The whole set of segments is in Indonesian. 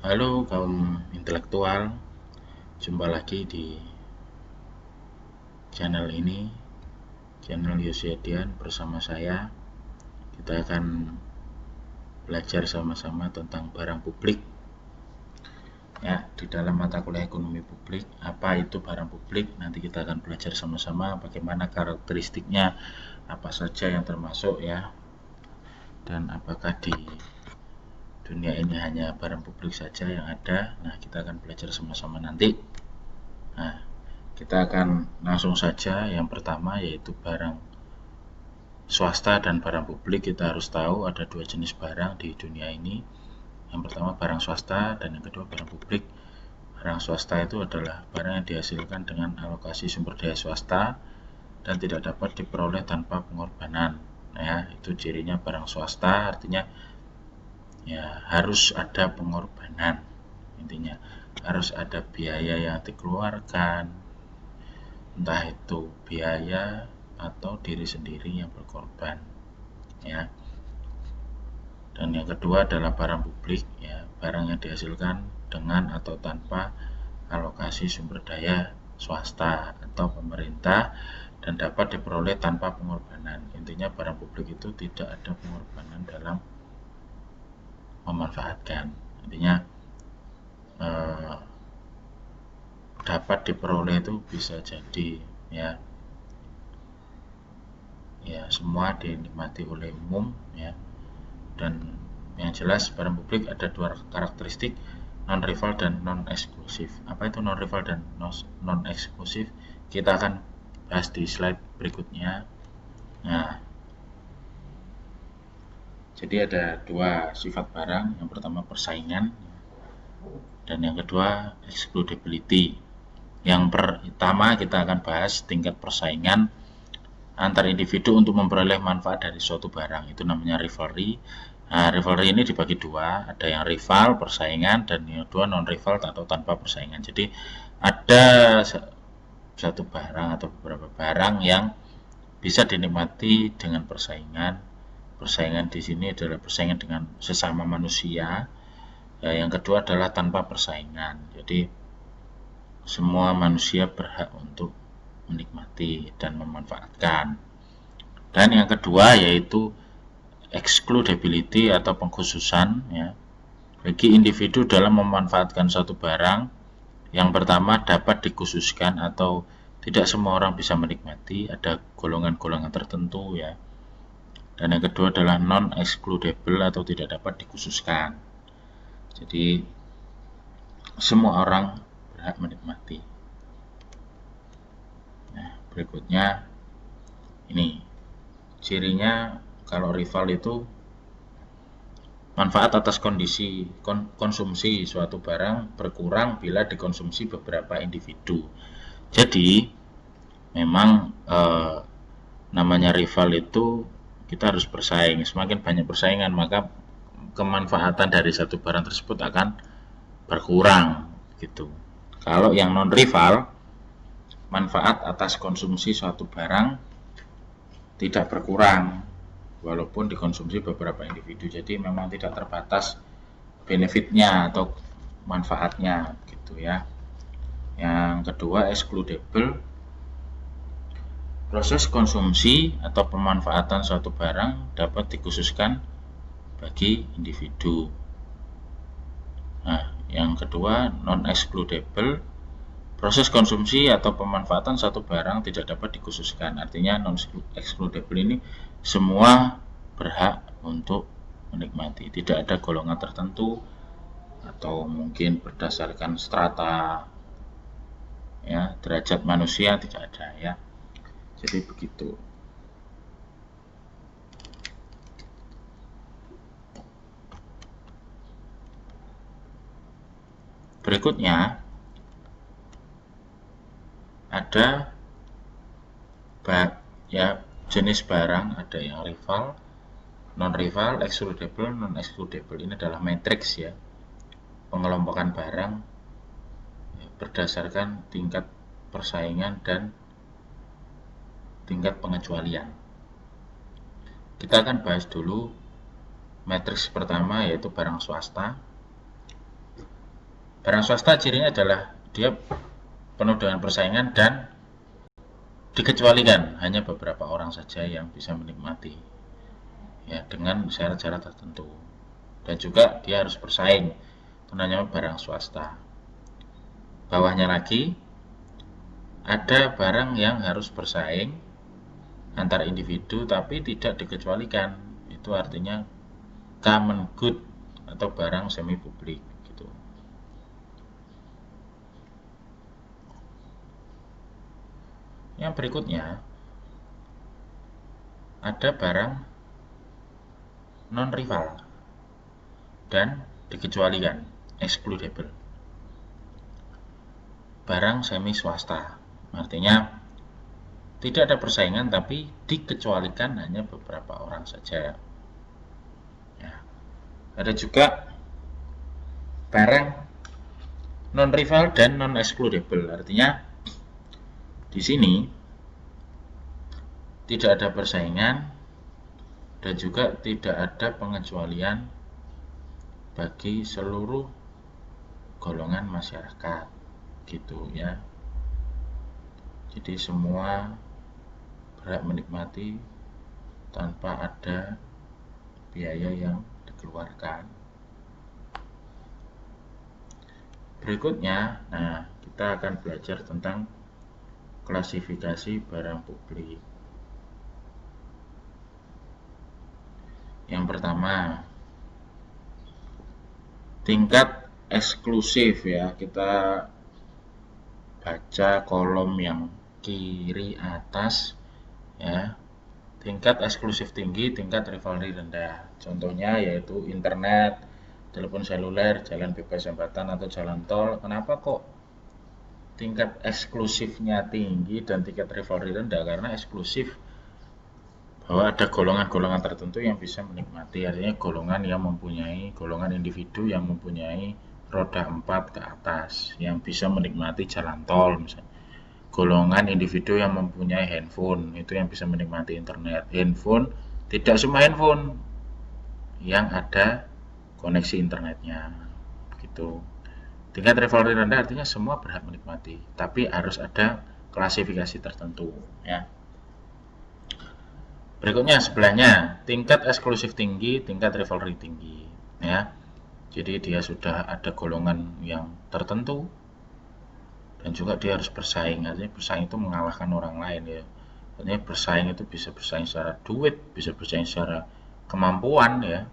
Halo kaum intelektual, jumpa lagi di channel ini, channel Yosiadian bersama saya. Kita akan belajar sama-sama tentang barang publik. Ya, di dalam mata kuliah ekonomi publik, apa itu barang publik? Nanti kita akan belajar sama-sama bagaimana karakteristiknya, apa saja yang termasuk ya, dan apakah di dunia ini hanya barang publik saja yang ada. Nah, kita akan belajar sama-sama nanti. Nah, kita akan langsung saja. Yang pertama yaitu barang swasta dan barang publik. Kita harus tahu ada dua jenis barang di dunia ini. Yang pertama barang swasta dan yang kedua barang publik. Barang swasta itu adalah barang yang dihasilkan dengan alokasi sumber daya swasta dan tidak dapat diperoleh tanpa pengorbanan. Ya, itu cirinya barang swasta, artinya ya harus ada pengorbanan. Intinya harus ada biaya yang dikeluarkan, entah itu biaya atau diri sendiri yang berkorban ya. Dan yang kedua adalah barang publik ya, barang yang dihasilkan dengan atau tanpa alokasi sumber daya swasta atau pemerintah dan dapat diperoleh tanpa pengorbanan. Intinya barang publik itu tidak ada pengorbanan dalam memanfaatkan. Intinya dapat diperoleh itu bisa jadi ya semua dinikmati oleh umum ya. Dan yang jelas barang publik ada dua karakteristik, non rival dan non eksklusif. Apa itu non rival dan non eksklusif? Kita akan bahas di slide berikutnya. Nah, jadi ada dua sifat barang. Yang pertama persaingan dan yang kedua excludability. Yang pertama kita akan bahas tingkat persaingan antar individu untuk memperoleh manfaat dari suatu barang. Itu namanya rivalry. Nah, rivalry ini dibagi dua, ada yang rival persaingan dan yang kedua non rival atau tanpa persaingan. Jadi ada satu barang atau beberapa barang yang bisa dinikmati dengan persaingan. Persaingan di sini adalah persaingan dengan sesama manusia. Yang kedua adalah tanpa persaingan. Jadi semua manusia berhak untuk menikmati dan memanfaatkan. Dan yang kedua yaitu excludability atau pengkhususan ya, bagi individu dalam memanfaatkan suatu barang. Yang pertama dapat dikhususkan atau tidak semua orang bisa menikmati, ada golongan-golongan tertentu ya. Dan yang kedua adalah non excludable atau tidak dapat dikhususkan. Jadi semua orang berhak menikmati. Nah, berikutnya ini cirinya. Kalau rival itu manfaat atas kondisi konsumsi suatu barang berkurang bila dikonsumsi beberapa individu. Jadi memang namanya rival itu kita harus bersaing. Semakin banyak persaingan maka kemanfaatan dari satu barang tersebut akan berkurang gitu. Kalau yang non rival, manfaat atas konsumsi suatu barang tidak berkurang walaupun dikonsumsi beberapa individu. Jadi memang tidak terbatas benefitnya atau manfaatnya gitu ya. Yang kedua excludable, proses konsumsi atau pemanfaatan suatu barang dapat dikhususkan bagi individu. Nah, yang kedua non excludable, proses konsumsi atau pemanfaatan satu barang tidak dapat dikhususkan. Artinya non excludable ini semua berhak untuk menikmati. Tidak ada golongan tertentu atau mungkin berdasarkan strata ya, derajat manusia tidak ada ya. Jadi begitu. Berikutnya ada ya jenis barang, ada yang rival, non rival, excludable, non excludable. Ini adalah matriks ya, pengelompokan barang berdasarkan tingkat persaingan dan tingkat pengecualian. Kita akan bahas dulu matriks pertama yaitu barang swasta. Barang swasta cirinya adalah dia penuh dengan persaingan dan dikecualikan, hanya beberapa orang saja yang bisa menikmati ya dengan syarat-syarat tertentu. Dan juga dia harus bersaing, itu namanya barang swasta. Bawahnya lagi ada barang yang harus bersaing antar individu tapi tidak dikecualikan, itu artinya common good atau barang semi publik gitu. Yang berikutnya ada barang non rival dan dikecualikan, excludable. Barang semi swasta, artinya tidak ada persaingan tapi dikecualikan hanya beberapa orang saja. Ya. Ada juga barang non rival dan non excludable, artinya di sini tidak ada persaingan dan juga tidak ada pengecualian bagi seluruh golongan masyarakat gitu ya. Jadi semua berhak menikmati tanpa ada biaya yang dikeluarkan. Berikutnya, nah kita akan belajar tentang klasifikasi barang publik. Yang pertama, tingkat eksklusif ya. Kita baca kolom yang kiri atas ya. Tingkat eksklusif tinggi, tingkat rivalry rendah. Contohnya yaitu internet, telepon seluler, jalan bebas hambatan atau jalan tol. Kenapa kok tingkat eksklusifnya tinggi dan tingkat rivalry rendah? Karena eksklusif bahwa ada golongan-golongan tertentu yang bisa menikmati, artinya golongan individu yang mempunyai roda 4 ke atas yang bisa menikmati jalan tol misalnya. Golongan individu yang mempunyai handphone itu yang bisa menikmati internet. Handphone, tidak semua handphone yang ada koneksi internetnya gitu. Tingkat rivalry rendah artinya semua berhak menikmati, tapi harus ada klasifikasi tertentu ya. Berikutnya sebelahnya, tingkat eksklusif tinggi, tingkat rivalry tinggi ya. Jadi dia sudah ada golongan yang tertentu dan juga dia harus bersaing. Artinya bersaing itu mengalahkan orang lain ya. Artinya bersaing itu bisa bersaing secara duit, bisa bersaing secara kemampuan ya.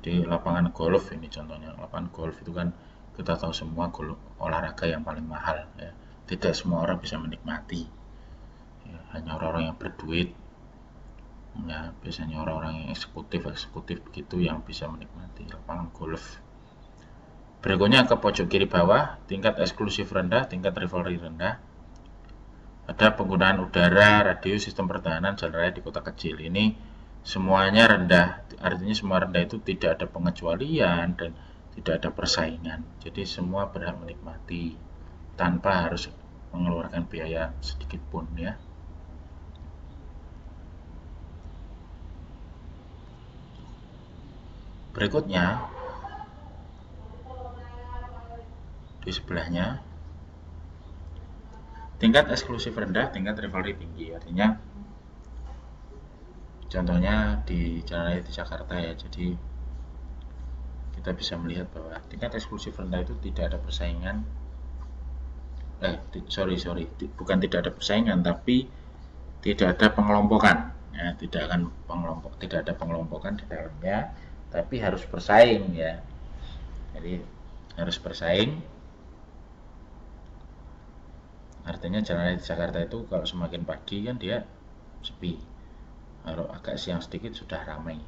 Jadi lapangan golf ini contohnya. Lapangan golf itu kan kita tahu semua olahraga yang paling mahal ya. Tidak semua orang bisa menikmati. Ya, hanya orang-orang yang berduit. Ya, biasanya orang-orang yang eksekutif begitu yang bisa menikmati lapangan golf. Berikutnya ke pojok kiri bawah, tingkat eksklusif rendah, tingkat rivalry rendah. Ada penggunaan udara, radio, sistem pertahanan, jalan raya di kota kecil. Ini semuanya rendah, artinya semua rendah itu tidak ada pengecualian dan tidak ada persaingan. Jadi semua berhak menikmati tanpa harus mengeluarkan biaya sedikit pun ya. Berikutnya di sebelahnya, tingkat eksklusif rendah, tingkat rivalry tinggi. Artinya contohnya di jalan raya di Jakarta ya. Jadi kita bisa melihat bahwa tingkat eksklusif rendah itu tidak ada persaingan. Bukan tidak ada persaingan, tapi tidak ada pengelompokan. Ya, tidak ada pengelompokan di dalamnya, tapi harus bersaing ya. Jadi harus bersaing. Artinya jalan raya di Jakarta itu kalau semakin pagi kan dia sepi, kalau agak siang sedikit sudah ramai.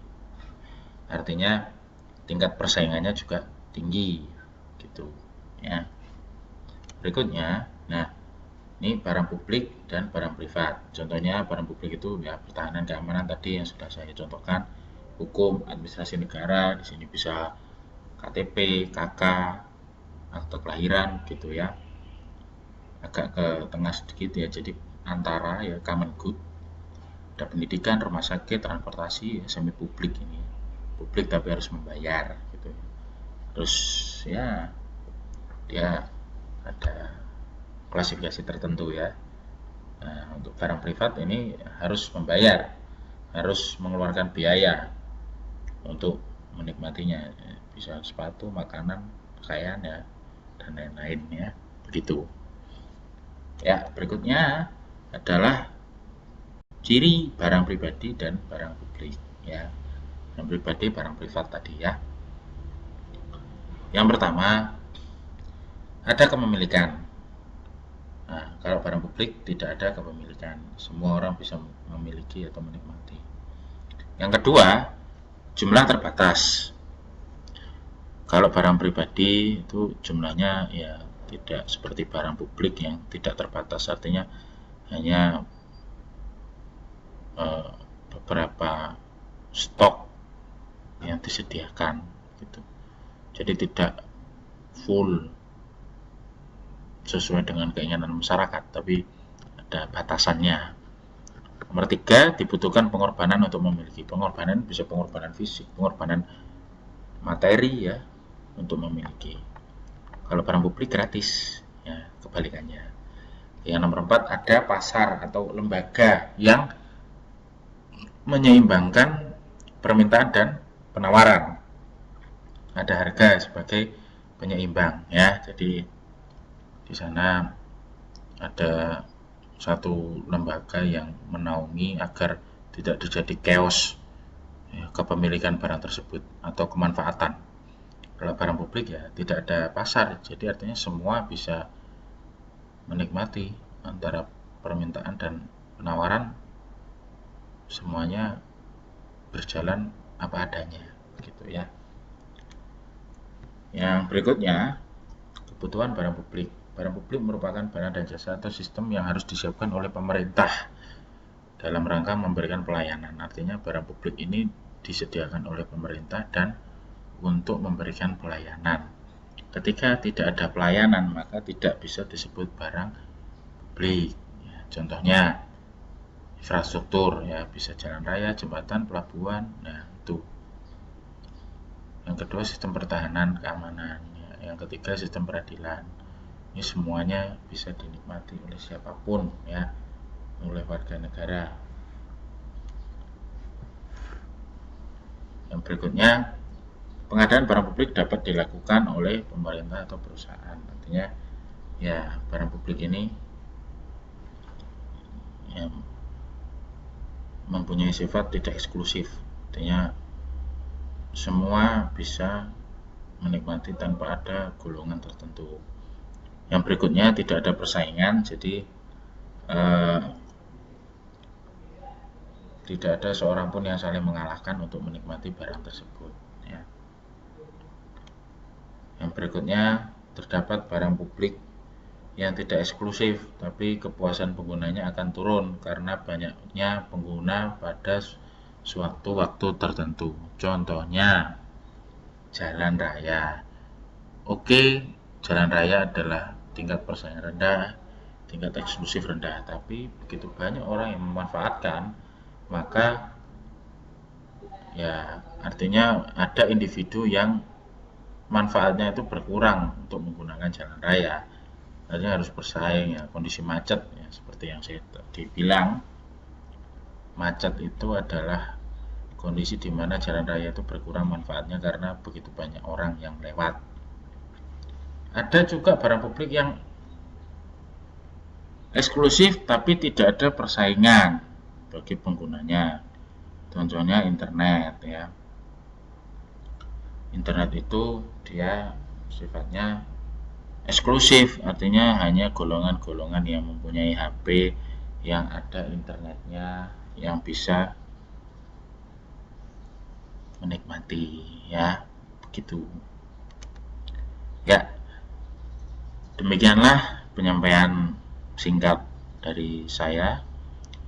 Artinya tingkat persaingannya juga tinggi gitu ya. Berikutnya, nah ini barang publik dan barang privat. Contohnya barang publik itu ya pertahanan keamanan tadi yang sudah saya contohkan, hukum, administrasi negara, di sini bisa KTP, KK, akte kelahiran gitu ya. Agak ke tengah sedikit ya, jadi antara ya common good. Ada pendidikan, rumah sakit, transportasi ya, semi publik ini. Publik tapi harus membayar gitu ya. Terus ya dia ada klasifikasi tertentu ya. Nah, untuk barang privat ini harus membayar, harus mengeluarkan biaya untuk menikmatinya, bisa sepatu, makanan, pakaian ya, dan lain-lain ya, begitu. Ya, berikutnya adalah ciri barang pribadi dan barang publik ya. Barang pribadi, barang privat tadi ya. Yang pertama, ada kepemilikan. Nah, kalau barang publik tidak ada kepemilikan, semua orang bisa memiliki atau menikmati. Yang kedua, jumlah terbatas. Kalau barang pribadi itu jumlahnya ya tidak seperti barang publik yang tidak terbatas, artinya hanya beberapa stok yang disediakan gitu. Jadi tidak full sesuai dengan keinginan masyarakat, tapi ada batasannya. Nomor tiga, dibutuhkan pengorbanan untuk memiliki. Pengorbanan bisa pengorbanan fisik, pengorbanan materi ya untuk memiliki. Kalau barang publik gratis, ya kebalikannya. Yang nomor empat, ada pasar atau lembaga yang menyeimbangkan permintaan dan penawaran. Ada harga sebagai penyeimbang ya. Jadi di sana ada satu lembaga yang menaungi agar tidak terjadi chaos ya, kepemilikan barang tersebut atau kemanfaatan. Kalau barang publik ya tidak ada pasar, jadi artinya semua bisa menikmati antara permintaan dan penawaran, semuanya berjalan apa adanya gitu ya. Yang berikutnya, kebutuhan barang publik. Barang publik merupakan barang dan jasa atau sistem yang harus disiapkan oleh pemerintah dalam rangka memberikan pelayanan. Artinya barang publik ini disediakan oleh pemerintah dan untuk memberikan pelayanan. Ketika tidak ada pelayanan, maka tidak bisa disebut barang publik. Ya, contohnya infrastruktur ya, bisa jalan raya, jembatan, pelabuhan. Nah, itu. Yang kedua, sistem pertahanan keamanan. Ya, yang ketiga, sistem peradilan. Ini semuanya bisa dinikmati oleh siapapun ya, oleh warga negara. Yang berikutnya, pengadaan barang publik dapat dilakukan oleh pemerintah atau perusahaan. Artinya ya barang publik ini ya, mempunyai sifat tidak eksklusif. Artinya semua bisa menikmati tanpa ada golongan tertentu. Yang berikutnya, tidak ada persaingan, jadi tidak ada seorang pun yang saling mengalahkan untuk menikmati barang tersebut ya. Yang berikutnya, terdapat barang publik yang tidak eksklusif, tapi kepuasan penggunanya akan turun karena banyaknya pengguna pada suatu waktu tertentu. Contohnya jalan raya. Oke, jalan raya adalah tingkat persaingan rendah, tingkat eksklusif rendah, tapi begitu banyak orang yang memanfaatkan, maka ya artinya ada individu yang manfaatnya itu berkurang untuk menggunakan jalan raya. Artinya harus bersaing ya, kondisi macet ya, seperti yang saya tadi bilang, macet itu adalah kondisi di mana jalan raya itu berkurang manfaatnya karena begitu banyak orang yang lewat. Ada juga barang publik yang eksklusif tapi tidak ada persaingan bagi penggunanya. Contohnya internet ya. Internet itu dia sifatnya eksklusif, artinya hanya golongan-golongan yang mempunyai HP yang ada internetnya yang bisa menikmati ya, begitu. Ya, demikianlah penyampaian singkat dari saya.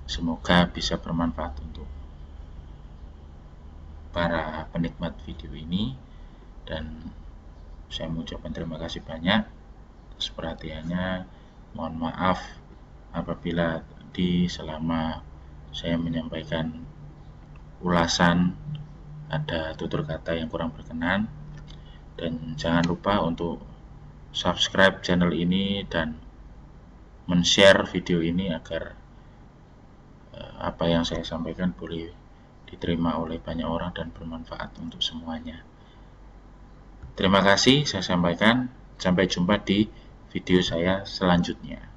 Semoga bisa bermanfaat untuk para penikmat video ini, dan saya mengucapkan terima kasih banyak atas perhatiannya. Mohon maaf apabila selama saya menyampaikan ulasan ada tutur kata yang kurang berkenan. Dan jangan lupa untuk subscribe channel ini dan men-share video ini agar apa yang saya sampaikan boleh diterima oleh banyak orang dan bermanfaat untuk semuanya. Terima kasih saya sampaikan. Sampai jumpa di video saya selanjutnya.